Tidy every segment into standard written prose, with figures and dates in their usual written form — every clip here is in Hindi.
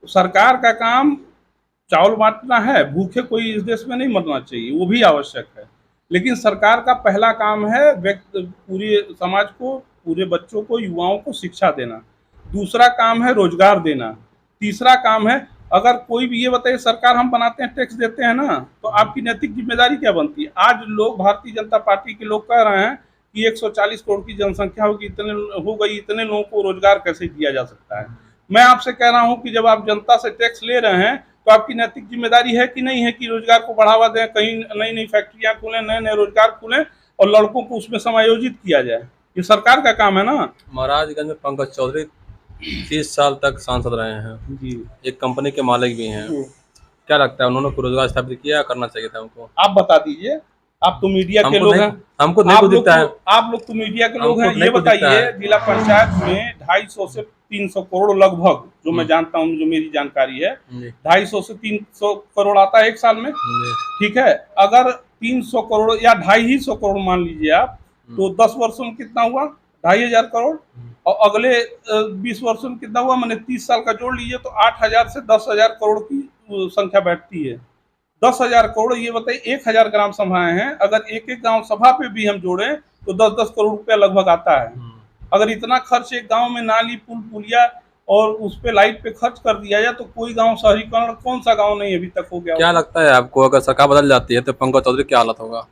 सरकार का काम चावल बांटना है, भूखे कोई इस देश में नहीं मरना चाहिए, वो भी आवश्यक है। लेकिन सरकार का पहला काम है पूरे समाज को, पूरे बच्चों को, युवाओं को शिक्षा देना। दूसरा काम है रोजगार देना। तीसरा काम है, अगर कोई भी ये बताइए, सरकार हम बनाते हैं, टैक्स देते हैं ना, तो आपकी नैतिक जिम्मेदारी क्या बनती है? आज लोग, भारतीय जनता पार्टी के लोग कह रहे हैं कि 140 करोड़ की जनसंख्या होगी, इतने हो गई, इतने लोगों को रोजगार कैसे दिया जा सकता है? मैं आपसे कह रहा हूं कि जब आप जनता से टैक्स ले रहे हैं तो आपकी नैतिक जिम्मेदारी है कि नहीं है कि रोजगार को बढ़ावा दें, कहीं नई नई फैक्ट्रियां खुलें, नए नए रोजगार खुलें और लड़कों को उसमें समायोजित किया जाए। ये सरकार का काम है ना। महाराजगंज में पंकज चौधरी 30 साल तक सांसद रहे हैं, जी एक कंपनी के मालिक भी हैं। जी। क्या लगता है उन्होंने रोजगार स्थापित किया या करना चाहिए था उनको? आप बता दीजिए, आप तो मीडिया के लोग हैं। हमको नहीं आप कुछ लोग दिखता है। तो आप लोग तो मीडिया के लोग हमको हैं। नहीं ये कुछ दिखता बताइए, है। जिला पंचायत में 250 से 300 करोड़ लगभग, जो मैं जानता हूँ, जो मेरी जानकारी है, जी 250 से 300 करोड़ आता है एक साल में। जी। ठीक है, अगर 300 करोड़ या 250 करोड़ मान लीजिए आप, तो 10 वर्षों में कितना हुआ? 2500 करोड़। और अगले 20 वर्षों में कितना हुआ? मैंने 30 साल का जोड़ लीजिए तो 8000 से 10,000 करोड़ की संख्या बैठती है। 10,000 करोड़, ये बताइए 1000 ग्राम सभाएं हैं, अगर एक एक गांव सभा पे भी हम जोड़ें तो 10-10 करोड़ रुपया लगभग आता है। अगर इतना खर्च एक गांव में नाली, पुल, पुलिया और उस पे लाइट पे खर्च कर दिया जाए तो कोई गांव शहरीकरण कौन सा गांव नहीं अभी तक हो गया क्या होगा? लगता है आपको, अगर सरकार बदल जाती है तो पंकज चौधरी क्या हालत होगा?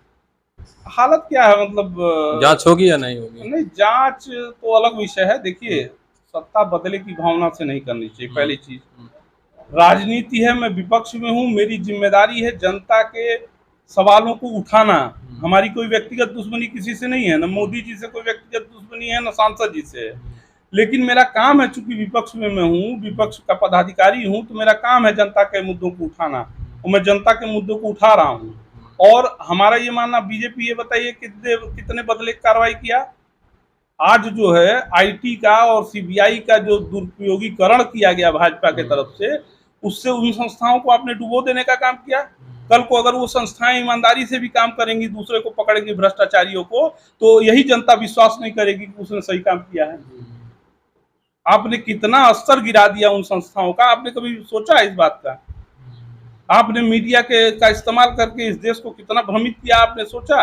हालत क्या है मतलब? जांच होगी या नहीं होगी? नहीं, जांच तो अलग विषय है। देखिए, सत्ता बदले की भावना से नहीं करनी चाहिए, पहली चीज। राजनीति है, मैं विपक्ष में हूँ, मेरी जिम्मेदारी है जनता के सवालों को उठाना। हमारी कोई व्यक्तिगत दुश्मनी किसी से नहीं है, न मोदी जी से कोई व्यक्तिगत दुश्मनी है, न सांसद जी से है। लेकिन मेरा काम है, चूंकि विपक्ष में मैं हूँ, विपक्ष का पदाधिकारी हूँ, तो मेरा काम है जनता के मुद्दों को उठाना, और मैं जनता के मुद्दों को उठा रहा हूँ। और हमारा ये मानना, बीजेपी, ये बताइए कितने बदले कार्रवाई किया? आज जो है आईटी का और सीबीआई का जो दुरुपयोगीकरण किया गया भाजपा के तरफ से, उससे उन संस्थाओं को आपने डुबो देने का काम किया। कल को अगर वो संस्थाएं ईमानदारी से भी काम करेंगी, दूसरे को पकड़ेंगी भ्रष्टाचारियों को, तो यही जनता विश्वास नहीं करेगी कि उसने सही काम किया है। आपने कितना स्तर गिरा दिया उन संस्थाओं का, आपने कभी सोचा है इस बात का? आपने मीडिया का इस्तेमाल करके इस देश को कितना भ्रमित किया, आपने सोचा?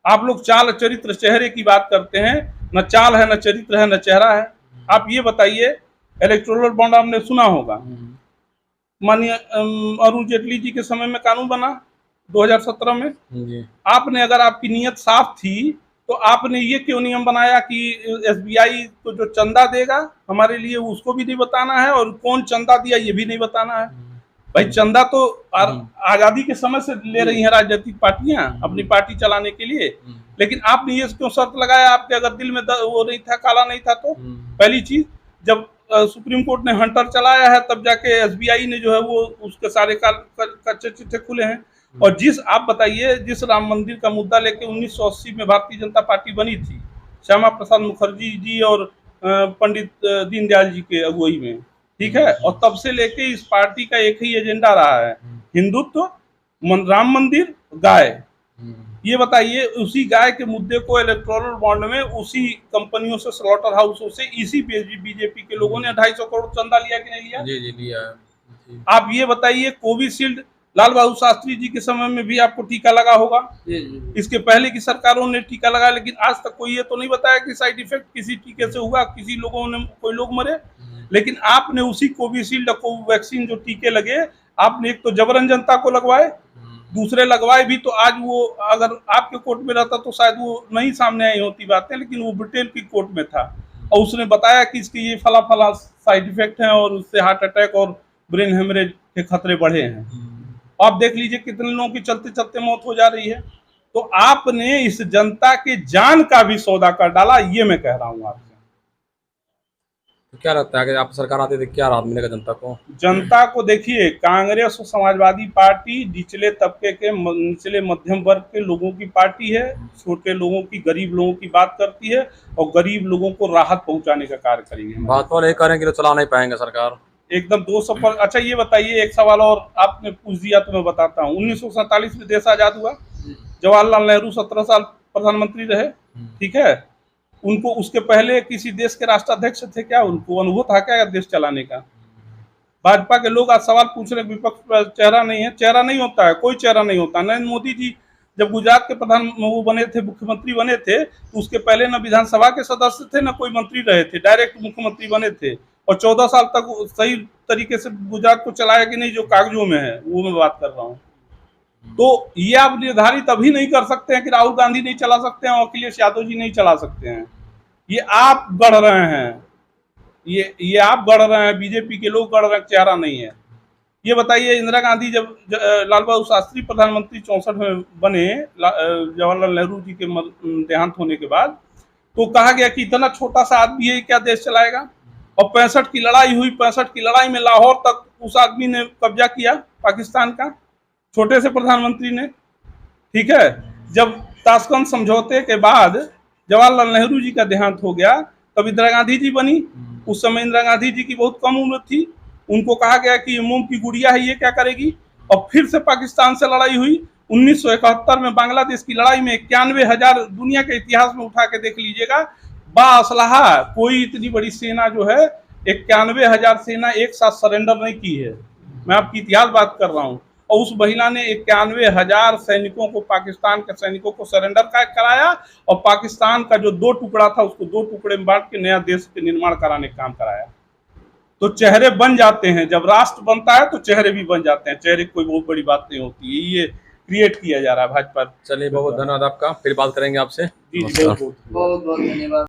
आप लोग चाल, चरित्र, चेहरे की बात करते हैं, न चाल है, न चरित्र है, न चेहरा है। आप ये बताइए, इलेक्टोरल बॉन्ड आपने सुना होगा, माननीय अरुण जेटली जी के समय में कानून बना 2017 में। आपने, अगर आपकी नीयत साफ थी, तो आपने ये क्यों नियम बनाया कि एसबीआई को जो चंदा देगा हमारे लिए, उसको भी नहीं बताना है, और कौन चंदा दिया ये भी नहीं बताना है? भाई, चंदा तो आजादी के समय से ले रही हैं राजनीतिक पार्टियां अपनी पार्टी चलाने के लिए। लेकिन आपने ये क्यों शर्त लगाया? आपके अगर दिल में वो नहीं था, काला नहीं था तो? पहली चीज, जब सुप्रीम कोर्ट ने हंटर चलाया है, तब जाके एसबीआई ने जो है वो उसके सारे कच्चे चिट्ठे खुले हैं। और आप बताइए, जिस राम मंदिर का मुद्दा लेके 1980 में भारतीय जनता पार्टी बनी थी, श्यामा प्रसाद मुखर्जी जी और पंडित दीनदयाल जी के अगुवाई में, ठीक है, और तब से लेके इस पार्टी का एक ही एजेंडा रहा है, हिंदुत्व, राम मंदिर, गाय। ये बताइए, उसी गाय के मुद्दे को इलेक्टोरल बॉन्ड में उसी कंपनियों से, स्लॉटर हाउसों से, इसी बीजेपी के लोगों ने 250 करोड़ चंदा लिया कि नहीं लिया? जी जी लिया है। आप ये बताइए, कोविशील्ड लाल बहादुर शास्त्री जी के समय में भी आपको टीका लगा होगा, इसके पहले की सरकारों ने टीका लगाया, लेकिन आज तक कोई ये तो नहीं बताया कि साइड इफेक्ट किसी टीके से हुआ, किसी लोगों ने, कोई लोग मरे। लेकिन आपने उसी कोविशील्ड, कोवैक्सीन जो टीके लगे, आपने एक तो जबरन जनता को लगवाए, दूसरे लगवाए भी तो आज वो, अगर आपके कोर्ट में रहता तो शायद वो नहीं सामने आई होती बातें, लेकिन वो ब्रिटेन की कोर्ट में था और उसने बताया कि इसके ये फला फला साइड इफेक्ट हैं और उससे हार्ट अटैक और ब्रेन हेमरेज के खतरे बढ़े हैं। आप देख लीजिए कितने लोगों की चलते चलते मौत हो जा रही है। तो आपने इस जनता के जान का भी सौदा कर डाला, ये मैं कह रहा हूं आपसे। तो क्या लगता है कि आप सरकार आती तो क्या राहत मिलेगा जनता को? जनता को देखिए, कांग्रेस और समाजवादी पार्टी निचले तबके के, निचले मध्यम वर्ग के लोगों की पार्टी है, छोटे लोगों की, गरीब लोगों की बात करती है और गरीब लोगों को राहत पहुंचाने का कार्य करेगी। बात वाले करेंगे तो चला नहीं पाएंगे सरकार, एकदम 200%। अच्छा, ये बताइए, एक सवाल और आपने पूछ दिया तो मैं बताता हूँ। 1947 में देश आजाद हुआ, जवाहरलाल नेहरू 17 साल प्रधानमंत्री रहे, ठीक है। उनको उसके पहले किसी देश के राष्ट्राध्यक्ष थे क्या? उनको अनुभव था क्या देश चलाने का? भाजपा के लोग आज सवाल पूछ रहे हैं विपक्ष पर चेहरा नहीं है। चेहरा नहीं होता है, कोई चेहरा नहीं होता। नरेंद्र मोदी जी जब गुजरात के प्रधान वो बने थे, मुख्यमंत्री बने थे, तो उसके पहले न विधानसभा के सदस्य थे न कोई मंत्री रहे थे, डायरेक्ट मुख्यमंत्री बने थे और 14 साल तक सही तरीके से गुजरात को चलाया कि नहीं, जो कागजों में है वो मैं बात कर रहा हूँ। तो ये आप निर्धारित अभी नहीं कर सकते हैं कि राहुल गांधी नहीं चला सकते हैं और अखिलेश यादव जी नहीं चला सकते हैं। ये आप गढ़ रहे हैं, ये आप गढ़ रहे हैं, बीजेपी के लोग गढ़ रहे हैं, चेहरा नहीं है। ये बताइए, इंदिरा गांधी जब लाल बहादुर शास्त्री प्रधानमंत्री 64 में बने, जवाहरलाल नेहरू जी के देहांत होने के बाद, तो कहा गया कि इतना छोटा सा आदमी है, क्या देश चलाएगा। और 65 की लड़ाई हुई, 65 की लड़ाई में लाहौर तक उस आदमी ने कब्जा किया पाकिस्तान का, छोटे से प्रधानमंत्री ने। ठीक है, जब ताशकंद समझौते के बाद जवाहरलाल नेहरू जी का देहांत हो गया, तब इंदिरा गांधी जी बनी। उस समय इंदिरा गांधी जी की बहुत कम उम्र थी, उनको कहा गया कि ये मोम की गुड़िया है, ये क्या करेगी। और फिर से पाकिस्तान से लड़ाई हुई 1971 में, बांग्लादेश की लड़ाई में 91,000, दुनिया के इतिहास में उठा के देख लीजिएगा, बाअसलहा कोई इतनी बड़ी सेना जो है, 91,000 सेना एक साथ सरेंडर नहीं की है। मैं आपकी इतिहास बात कर रहा हूँ। और उस महिला ने 91,000 सैनिकों को, पाकिस्तान के सैनिकों को सरेंडर कराया और पाकिस्तान का जो 2 टुकड़ा था उसको 2 टुकड़े में बांट के नया देश के निर्माण कराने का काम कराया। तो चेहरे बन जाते हैं, जब राष्ट्र बनता है तो चेहरे भी बन जाते हैं। चेहरे कोई बहुत बड़ी बात नहीं होती है, ये क्रिएट किया जा रहा है भाजपा। चलिए, बहुत धन्यवाद आपका, फिर बात करेंगे आपसे। जी, बहुत बहुत बहुत धन्यवाद।